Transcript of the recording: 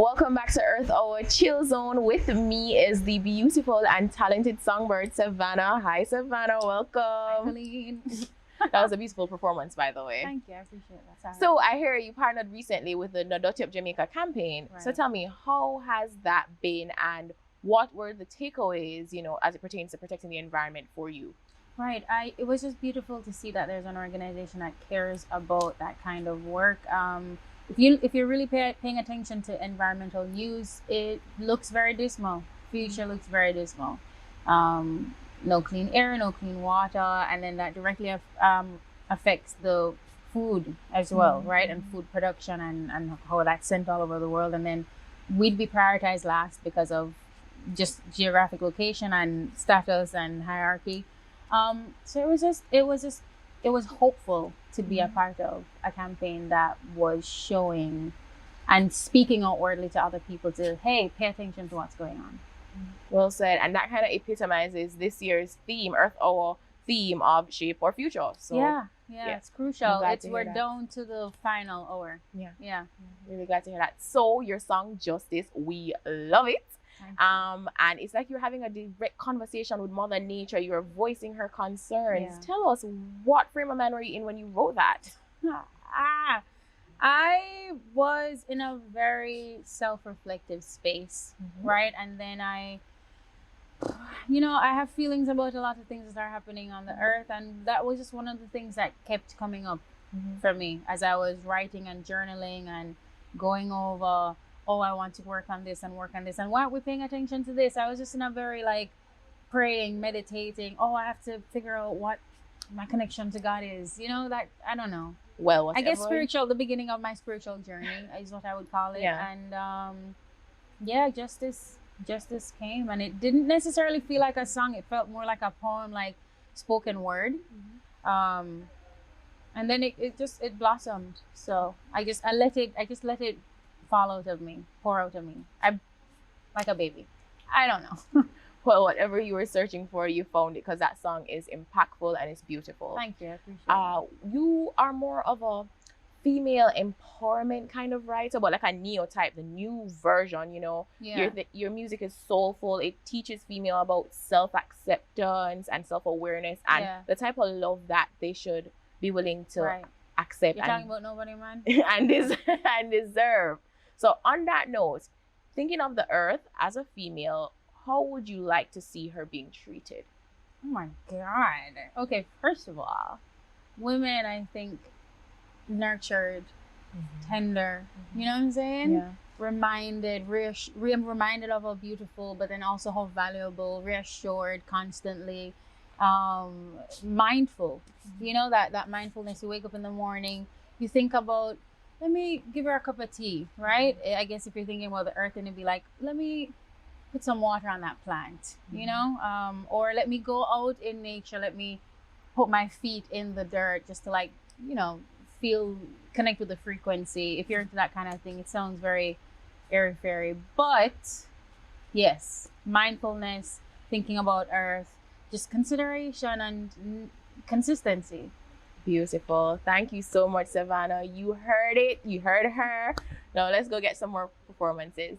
Welcome back to Earth Hour Chill Zone. With me is the beautiful and talented songbird Sevana. Hi Sevana, welcome. Hi, Colleen. That was a beautiful performance, by the way. Thank you, I appreciate that. So I hear you partnered recently with the Nadoti of Jamaica campaign. Right. So tell me, how has that been and what were the takeaways, as it pertains to protecting the environment for you? Right. It was just beautiful to see that there's an organization that cares about that kind of work. If you're really paying attention to environmental news, it looks very dismal. Future looks very dismal. No clean air, no clean water, and then that directly affects the food as well, right? And food production and how that's sent all over the world. And then we'd be prioritized last because of just geographic location and status and hierarchy. So it was hopeful to be a part of a campaign that was showing and speaking outwardly to other people to, hey, pay attention to what's going on. Well said. And that kind of epitomizes this year's theme, Earth Hour theme of Shape Our Future. So yeah, it's crucial. We're that. down to the final hour. Yeah. Really glad to hear that. So your song Justice, we love it. And it's like you're having a direct conversation with Mother Nature. You're voicing her concerns. Yeah. Tell us, what frame of mind were you in when you wrote that? I was in a very self-reflective space, right? And then I have feelings about a lot of things that are happening on the earth, and that was just one of the things that kept coming up for me as I was writing and journaling and going over, oh, I want to work on this, and why aren't we paying attention to this? I was just in a very praying, meditating, oh, I have to figure out what my connection to God is, that I don't know. Well, I guess the beginning of my spiritual journey is what I would call it. Yeah. And justice came, and it didn't necessarily feel like a song. It felt more like a poem, like spoken word. And then it blossomed. So I let it fall out of me, pour out of me. I'm like a baby. I don't know. Well, whatever you were searching for, you found it, because that song is impactful and it's beautiful. Thank you. I appreciate it. You are more of a female empowerment kind of writer, but like a neo-type, the new version, Yeah. Your music is soulful. It teaches female about self-acceptance and self-awareness and the type of love that they should be willing to accept. You're talking about nobody, man? and deserve. So on that note, thinking of the earth as a female, how would you like to see her being treated? Oh my God. Okay, first of all, women, I think, nurtured, tender, you know what I'm saying? Yeah. Reminded of how beautiful, but then also how valuable, reassured constantly, mindful. That mindfulness. You wake up in the morning, you think about, let me give her a cup of tea, right? I guess if you're thinking about the earth, then it'd be like, let me put some water on that plant, or let me go out in nature, let me put my feet in the dirt just to connect with the frequency. If you're into that kind of thing, it sounds very airy-fairy, but yes, mindfulness, thinking about earth, just consideration and consistency. Beautiful. Thank you so much, Sevana. You heard it. You heard her. Now let's go get some more performances.